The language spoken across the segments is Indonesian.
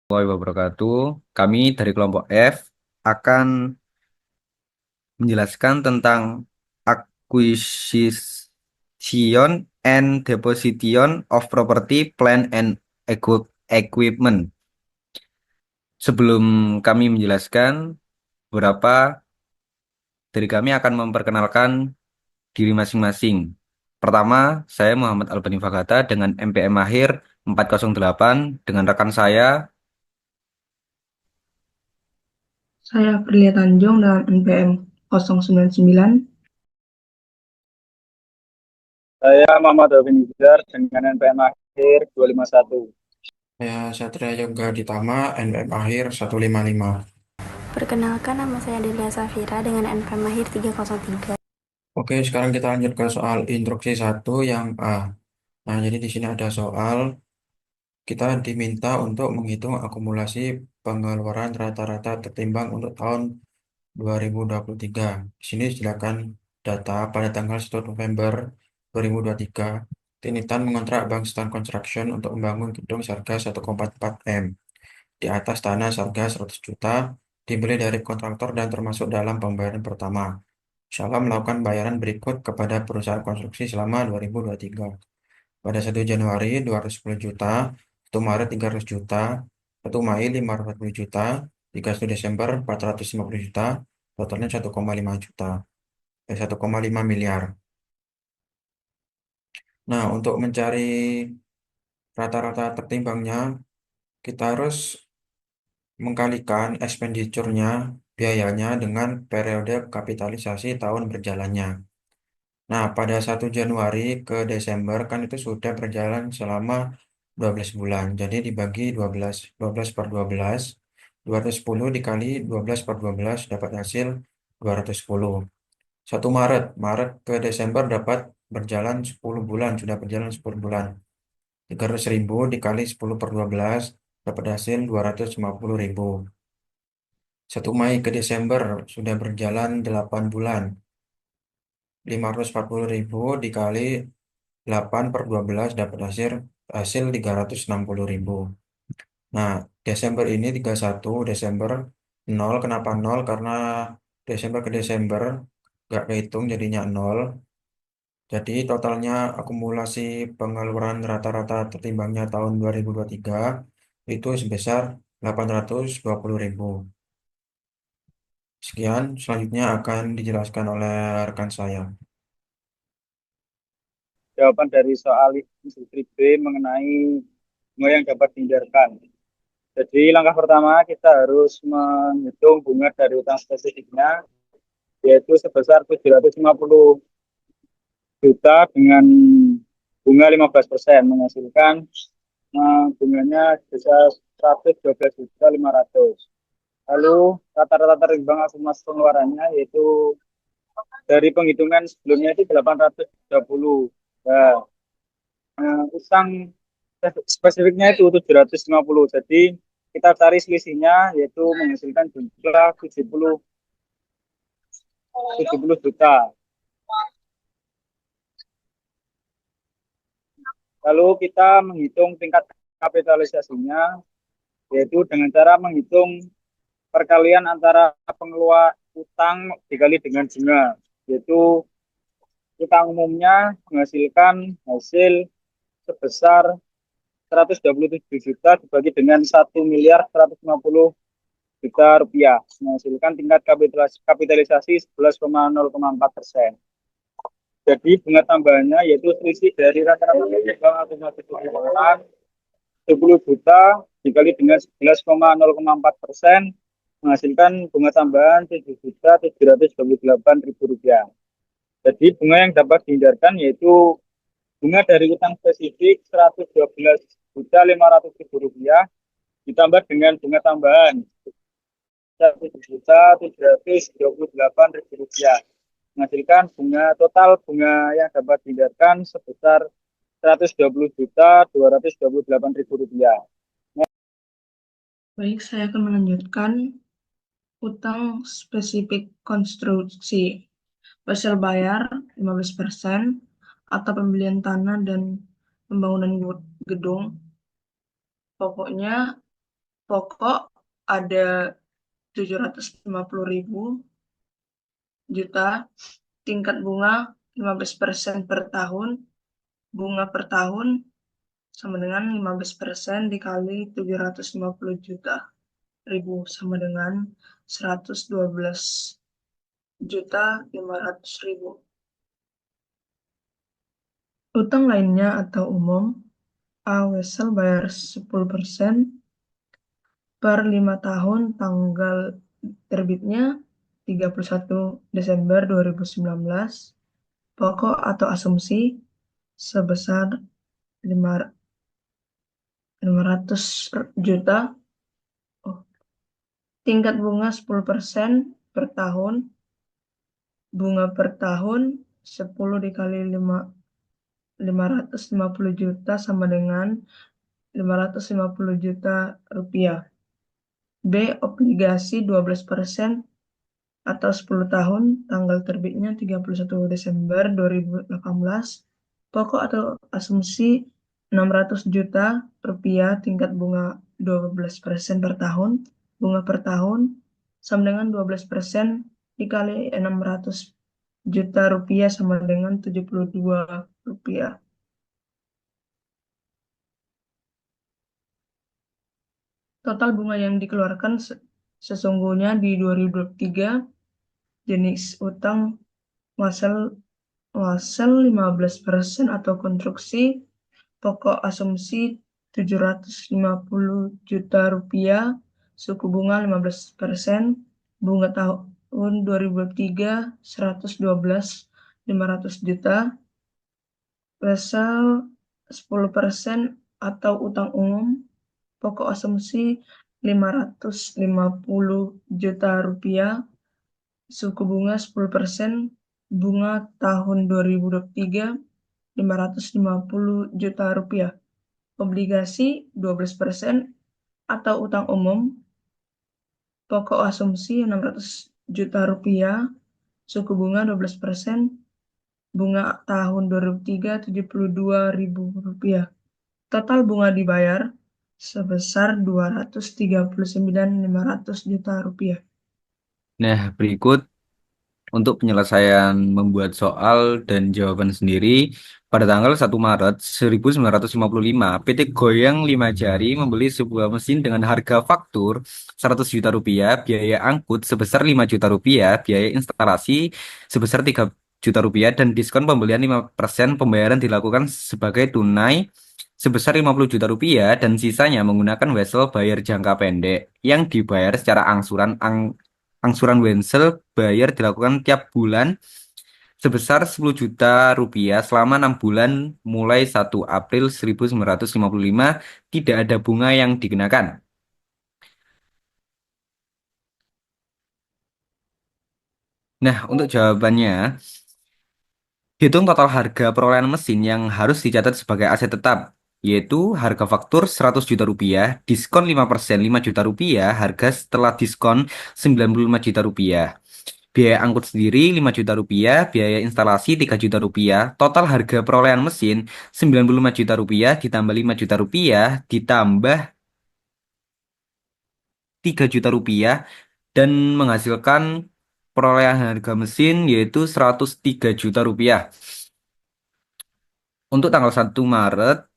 Warahmatullahi wabarakatuh. Kami dari kelompok F akan menjelaskan tentang acquisition and deposition of property, plant and equipment. Sebelum kami menjelaskan, beberapa dari kami akan memperkenalkan diri masing-masing. Pertama, saya Muhammad Albani Fagata dengan MPM Mahir 408 dengan rekan saya. Saya Prilia Tanjung dengan NPM 099. Saya Muhammad Alvin Izzar dengan NPM akhir 251. Saya Satria Yoga Ditama, NPM akhir 155. Perkenalkan, nama saya Delia Safira dengan NPM Mahir 303. Oke, sekarang kita lanjut ke soal instruksi 1 yang A. Nah, jadi di sini ada soal kita diminta untuk menghitung akumulasi pengeluaran rata-rata tertimbang untuk tahun 2023. Di sini silakan data pada tanggal 1 November 2023. Tinitan mengontrak Bangstan Construction untuk membangun gedung seharga 1,4 M. Di atas tanah seharga 100 juta dibeli dari kontraktor dan termasuk dalam pembayaran pertama. Insya Allah melakukan bayaran berikut kepada perusahaan konstruksi selama 2023. Pada 1 Januari 210 juta, 1 Maret 300 juta, 1 Mei 540 juta, 31 Desember 450 juta, totalnya 1,5 juta, 1,5 miliar. Nah, untuk mencari rata-rata tertimbangnya, kita harus mengkalikan expenditure-nya, biayanya dengan periode kapitalisasi tahun berjalannya. Nah, pada 1 Januari ke Desember kan itu sudah berjalan selama 12 bulan. Jadi dibagi 12, 12 per 12, 210 dikali 12 per 12 dapat hasil 210. 1 Maret, Maret ke Desember dapat berjalan 10 bulan, sudah berjalan 10 bulan. 300.000 dikali 10 per 12 dapat hasil 250.000. 1 Mei ke Desember sudah berjalan 8 bulan. 540.000 dikali 8 per 12 dapat hasil 360.000. Nah, Desember ini 31, Desember 0. Kenapa 0? Karena Desember ke Desember nggak kehitung jadinya 0. Jadi totalnya akumulasi pengeluaran rata-rata tertimbangnya tahun 2023 itu sebesar 820.000. Sekian, selanjutnya akan dijelaskan oleh rekan saya. Jawaban dari soal instruksi B mengenai bunga yang dapat dihindarkan. Jadi langkah pertama kita harus menghitung bunga dari utang spesifiknya, yaitu sebesar 750 juta dengan bunga 15%, menghasilkan bunganya sebesar 112.500. Lalu rata-rata terimbang akumulasi pengeluarannya yaitu dari penghitungan sebelumnya itu 830. Nah, utang spesifiknya itu 750. Jadi kita cari selisihnya yaitu menghasilkan jumlah 70 juta. Lalu kita menghitung tingkat kapitalisasinya yaitu dengan cara menghitung perkalian antara pengeluaran utang dikali dengan bunga, yaitu utang umumnya menghasilkan hasil sebesar 127 juta dibagi dengan 1.150.000.000 rupiah, menghasilkan tingkat kapitalisasi 11,04%. Jadi bunga tambahannya yaitu selisih dari rata-rata bank akumulasi pengeluaran 10 juta dikali dengan 11,04% menghasilkan bunga tambahan 7.728.000 rupiah. Jadi bunga yang dapat dihindarkan yaitu bunga dari utang spesifik 112.500.000 rupiah ditambah dengan bunga tambahan 1.728.000 rupiah, menghasilkan bunga yang dapat dihindarkan sebesar 120.228.000 rupiah. Baik, saya akan melanjutkan utang spesifik konstruksi. Hasil bayar 15% atau pembelian tanah dan pembangunan gedung. Pokoknya pokok ada 750.000 juta, tingkat bunga 15% per tahun, bunga per tahun sama dengan 15% dikali 750 juta ribu sama dengan 112.500.000. Utang lainnya atau umum, A. Wesel bayar 10% per 5 tahun tanggal terbitnya 31 Desember 2019, pokok atau asumsi sebesar 500 juta, tingkat bunga 10% per tahun, bunga per tahun 10 dikali 550 juta sama dengan 550 juta rupiah. B. Obligasi 12% atau 10 tahun, tanggal terbitnya 31 Desember 2018, pokok atau asumsi 600 juta rupiah, tingkat bunga 12% per tahun, bunga per tahun sama dengan 12% dikali 600 juta rupiah sama dengan 72 rupiah. Total bunga yang dikeluarkan sesungguhnya di 2023, jenis utang wasel 15% atau konstruksi, pokok asumsi 750 juta rupiah, suku bunga 15%, bunga tahun 2023 112.500 juta, wesel 10% atau utang umum, pokok asumsi 550 juta rupiah, suku bunga 10%, bunga tahun 2023 550 juta rupiah, obligasi 12% atau utang umum, pokok asumsi 600 juta rupiah, suku bunga 12%, bunga tahun 2003 72.000 rupiah. Total bunga dibayar sebesar 239.500 juta rupiah. Nah, berikut untuk penyelesaian membuat soal dan jawaban sendiri. Pada tanggal 1 Maret 1955, PT Goyang Lima Jari membeli sebuah mesin dengan harga faktur 100 juta rupiah, biaya angkut sebesar 5 juta rupiah, biaya instalasi sebesar 3 juta rupiah, dan diskon pembelian 5%. Pembayaran dilakukan sebagai tunai sebesar 50 juta rupiah, dan sisanya menggunakan wesel bayar jangka pendek yang dibayar secara angsuran. Angsuran wesel bayar dilakukan tiap bulan sebesar 10 juta rupiah selama 6 bulan mulai 1 April 1955, tidak ada bunga yang dikenakan. Nah, untuk jawabannya, hitung total harga perolehan mesin yang harus dicatat sebagai aset tetap, yaitu harga faktur 100 juta rupiah, diskon 5% 5 juta rupiah, harga setelah diskon 95 juta rupiah. Biaya angkut sendiri 5 juta rupiah, biaya instalasi 3 juta rupiah, total harga perolehan mesin 95 juta rupiah ditambah 5 juta rupiah ditambah 3 juta rupiah dan menghasilkan perolehan harga mesin yaitu 103 juta rupiah. Untuk tanggal 1 Maret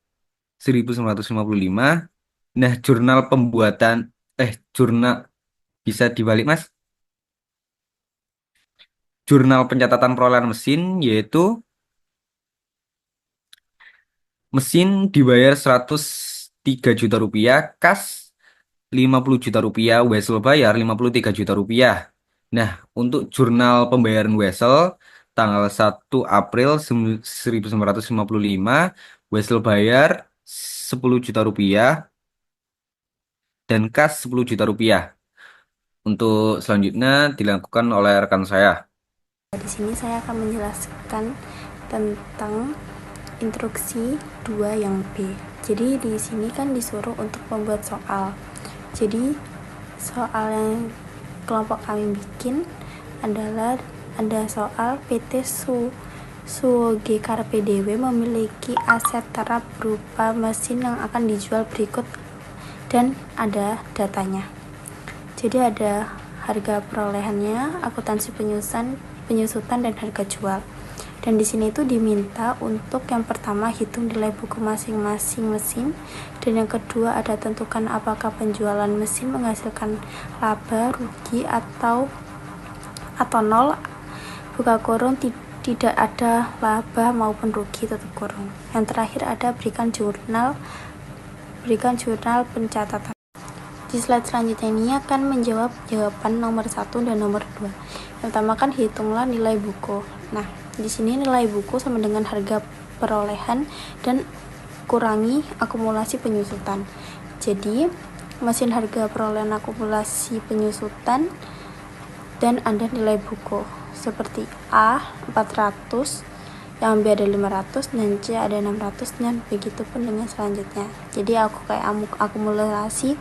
1955, nah jurnal pembuatan, jurnal, bisa dibalik Mas? Jurnal pencatatan perolehan mesin yaitu mesin dibayar 103 juta rupiah, kas 50 juta rupiah, wesel bayar 53 juta rupiah. Nah, untuk jurnal pembayaran wesel tanggal 1 April 1955, wesel bayar 10 juta rupiah dan kas 10 juta rupiah. Untuk selanjutnya dilakukan oleh rekan saya. Di sini saya akan menjelaskan tentang instruksi 2 yang B. Jadi di sini kan disuruh untuk membuat soal. Jadi soal yang kelompok kami bikin adalah ada soal PT Suwoge Karpe Dewe memiliki aset tetap berupa mesin yang akan dijual berikut dan ada datanya. Jadi ada harga perolehannya, akuntansi penyusutan dan harga jual. Dan di sini itu diminta untuk yang pertama hitung nilai buku masing-masing mesin, dan yang kedua ada tentukan apakah penjualan mesin menghasilkan laba, rugi atau nol, buka kurung, tidak ada laba maupun rugi, tutup kurung. Yang terakhir ada berikan jurnal pencatatan. Di slide selanjutnya ini akan menjawab jawaban nomor 1 dan nomor 2. Yang pertama kan hitunglah nilai buku. Nah, di sini nilai buku sama dengan harga perolehan dan kurangi akumulasi penyusutan. Jadi, mesin harga perolehan akumulasi penyusutan dan ada nilai buku. Seperti A 400, yang B ada 500, dan C ada 600, dan begitu pun dengan selanjutnya. Jadi aku kayak akumulasi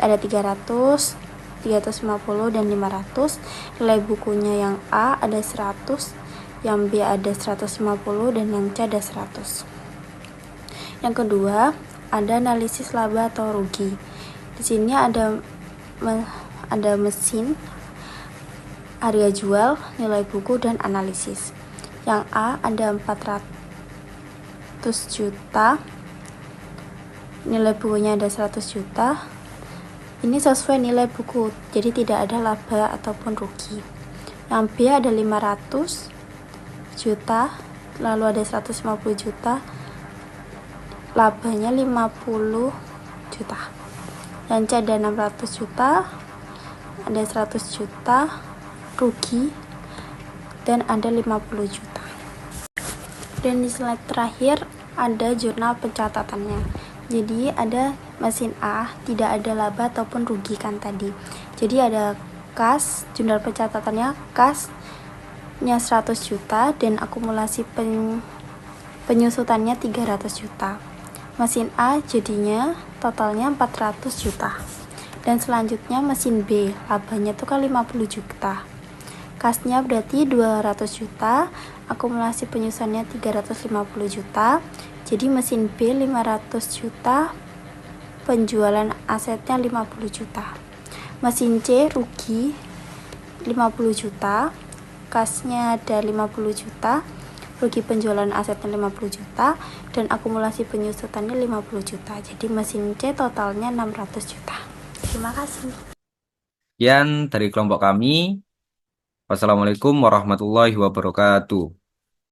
ada 300, 350, dan 500. Nilai bukunya yang A ada 100, yang B ada 150, dan yang C ada 100. Yang kedua, ada analisis laba atau rugi. Di sini ada mesin, harga jual, nilai buku, dan analisis. Yang A ada 400 juta, nilai bukunya ada 100 juta. Ini sesuai nilai buku, jadi tidak ada laba ataupun rugi. Yang B ada 500 juta, lalu ada 150 juta, labanya 50 juta. Yang C ada 600 juta, ada 100 juta, rugi, dan ada 50 juta. Dan di slide terakhir ada jurnal pencatatannya. Jadi ada mesin A tidak ada laba ataupun rugi kan tadi. Jadi ada kas, jurnal pencatatannya kasnya 100 juta dan akumulasi penyusutannya 300 juta. Mesin A jadinya totalnya 400 juta. Dan selanjutnya mesin B, labanya itu kan 50 juta. Kasnya berarti 200 juta, akumulasi penyusunannya 350 juta. Jadi mesin B 500 juta, penjualan asetnya 50 juta. Mesin C rugi 50 juta, kasnya ada 50 juta, rugi penjualan asetnya 50 juta, dan akumulasi penyusutannya 50 juta. Jadi mesin C totalnya 600 juta. Terima kasih. Sekian dari kelompok kami. Wassalamualaikum warahmatullahi wabarakatuh.